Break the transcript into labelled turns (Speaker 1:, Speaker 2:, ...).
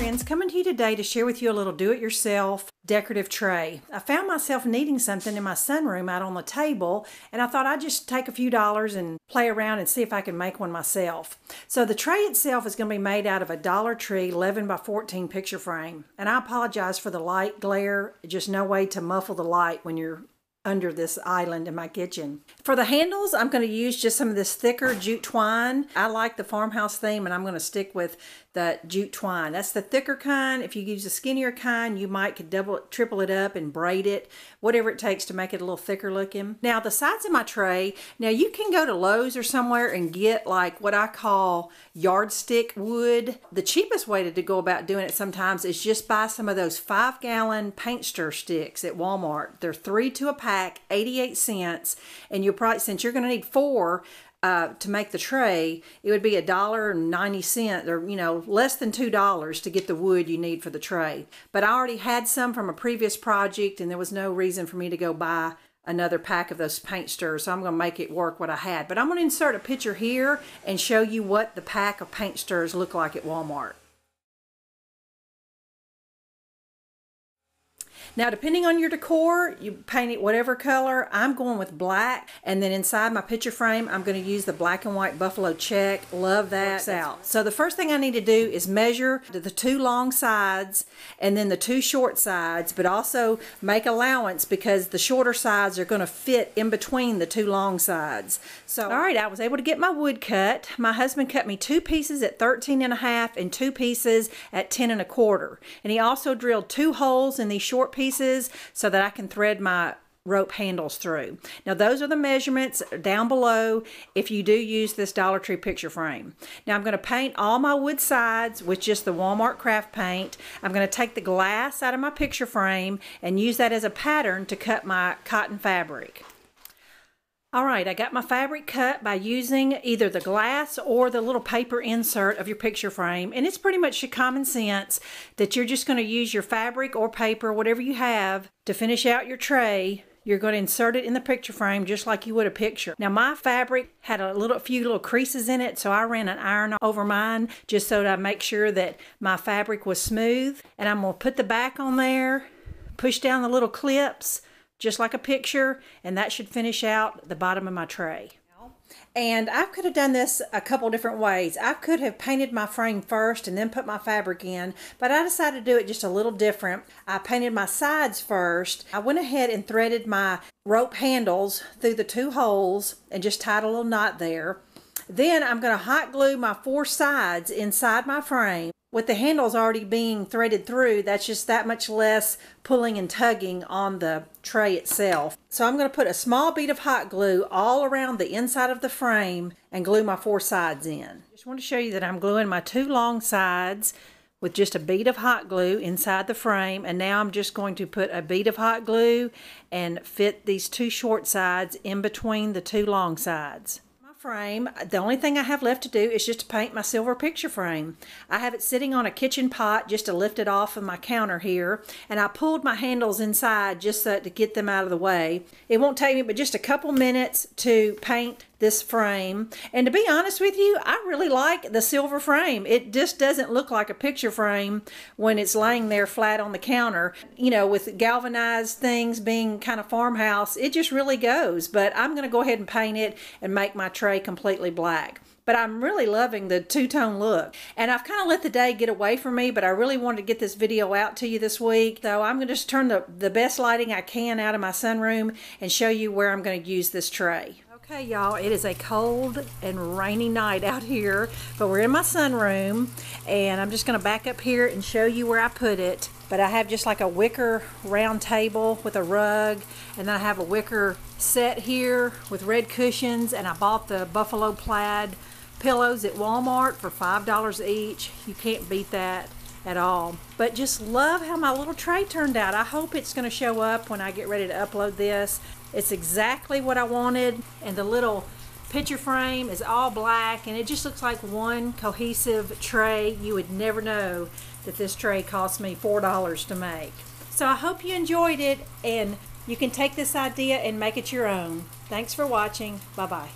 Speaker 1: friends, coming to you today to share with you a little do-it-yourself decorative tray. I found myself needing something in my sunroom out on the table, and I thought I'd just take a few dollars and play around and see if I can make one myself. So the tray itself is going to be made out of a Dollar Tree 11 by 14 picture frame. And I apologize for the light glare, just no way to muffle the light when you're under this island in my kitchen. For the handles, I'm going to use just some of this thicker jute twine. I like the Farmhouse theme, and I'm going to stick with the jute twine. That's the thicker kind. If you use the skinnier kind, you might could double it, triple it up and braid it, whatever it takes to make it a little thicker looking. Now the sides of my tray, now you can go to Lowe's or somewhere and get like what I call yardstick wood. The cheapest way to go about doing it sometimes is just buy some of those 5-gallon paint stir sticks at Walmart. They're 3 to a pack, 88 cents, and you'll probably, since you're going to need 4 to make the tray, it would be $1.90 or less than $2 to get the wood you need for the tray. But I already had some from a previous project, and there was no reason for me to go buy another pack of those paint stirrers, so I'm going to make it work what I had. But I'm going to insert a picture here and show you what the pack of paint stirrers look like at Walmart. Now, depending on your decor, you paint it whatever color. I'm going with black, and then inside my picture frame, I'm going to use the black and white buffalo check. Love that out. So the first thing I need to do is measure the 2 long sides and then the 2 short sides, but also make allowance because the shorter sides are going to fit in between the 2 long sides. So, all right, I was able to get my wood cut. My husband cut me 2 pieces at 13.5 and 2 pieces at 10.25. And he also drilled 2 holes in these short pieces so that I can thread my rope handles through. Now those are the measurements down below if you do use this Dollar Tree picture frame. Now I'm going to paint all my wood sides with just the Walmart craft paint. I'm going to take the glass out of my picture frame and use that as a pattern to cut my cotton fabric. Alright, I got my fabric cut by using either the glass or the little paper insert of your picture frame, and it's pretty much common sense that you're just going to use your fabric or paper, whatever you have, to finish out your tray. You're going to insert it in the picture frame just like you would a picture. Now my fabric had a few little creases in it, so I ran an iron over mine just so that I make sure that my fabric was smooth. And I'm going to put the back on there, push down the little clips, just like a picture, and that should finish out the bottom of my tray. And I could have done this a couple different ways. I could have painted my frame first and then put my fabric in, but I decided to do it just a little different. I painted my sides first. I went ahead and threaded my rope handles through the 2 holes and just tied a little knot there. Then I'm going to hot glue my 4 sides inside my frame. With the handles already being threaded through, that's just that much less pulling and tugging on the tray itself. So I'm going to put a small bead of hot glue all around the inside of the frame and glue my 4 sides in. Just want to show you that I'm gluing my 2 long sides with just a bead of hot glue inside the frame, and now I'm just going to put a bead of hot glue and fit these 2 short sides in between the 2 long sides. Frame, the only thing I have left to do is just to paint my silver picture frame. I have it sitting on a kitchen pot just to lift it off of my counter here, and I pulled my handles inside just so to get them out of the way. It won't take me but just a couple minutes to paint this frame, and to be honest with you, I really like the silver frame. It just doesn't look like a picture frame when it's laying there flat on the counter. With galvanized things being kind of farmhouse, it just really goes. But I'm going to go ahead and paint it and make my tray completely black. But I'm really loving the 2-tone look. And I've kind of let the day get away from me, but I really wanted to get this video out to you this week. So I'm going to just turn the best lighting I can out of my sunroom and show you where I'm going to use this tray. Okay, y'all, it is a cold and rainy night out here, but we're in my sunroom, and I'm just going to back up here and show you where I put it. But I have just like a wicker round table with a rug, and then I have a wicker set here with red cushions, and I bought the buffalo plaid pillows at Walmart for $5 each. You can't beat that at all. But just love how my little tray turned out. I hope it's going to show up when I get ready to upload this. It's exactly what I wanted, and the little picture frame is all black, and it just looks like one cohesive tray. You would never know that this tray cost me $4 to make. So I hope you enjoyed it, and you can take this idea and make it your own. Thanks for watching. Bye-bye.